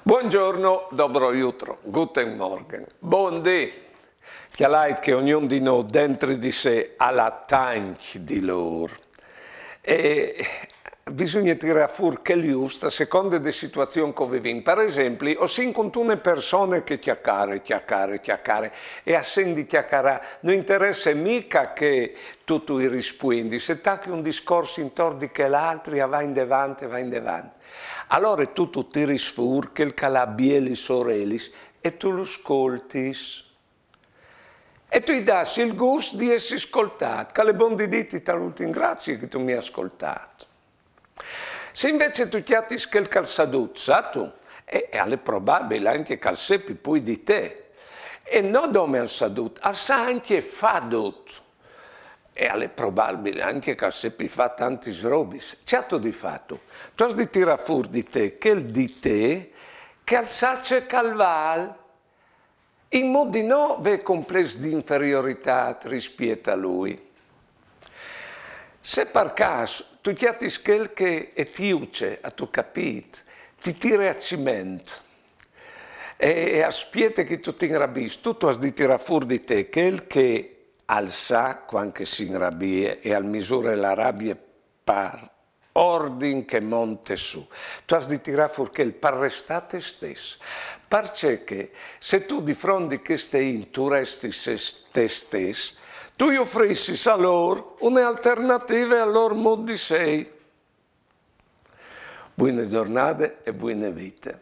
Buongiorno, dobro jutro, guten morgen, buondì. Chialait che ognuno di noi dentro di sé ha la tank di loro. E bisogna tirare fuori che giusto a seconda delle situazioni che viviamo. Per esempio, ho sentito una persona che chiacchiare, e a senti chiacchierare non interessa mica che tu rispondi, se tacchi un discorso intorno di che l'altro va in davanti, va in davanti. Allora tu tiri fuori che il calabielis orelis e tu lo ascolti. E tu gli dassi il gusto di essere ascoltato, che le buone diti te lo ringrazio che tu mi hai ascoltato. Se invece tu chiatti che il calzaduzzato, è probabile anche che seppi poi di te, e non come al sadut, al sa anche fadut, e è probabile anche che seppi fa tanti srobis. Certo di fatto, tu hai di tirare fuori di te, che il di te, che al sace calval, in modo di non avere complesso di inferiorità rispetto a lui. Se per caso tu chiatti quel che è tiuce, a tu capito, ti tira a cimento e aspetta che tu ti inrabbisci, tu hai di tirare fuori di te quel che alza quando si inrabbia e al misura la rabbia par ordine che monte su. Tu hai di tirare fuori quel per restare te stesso. Perché se tu di fronte a che stai tu resti te stesso, tu gli offrissi a loro un'alternativa al loro modo di sei. Buone giornate e buone vite.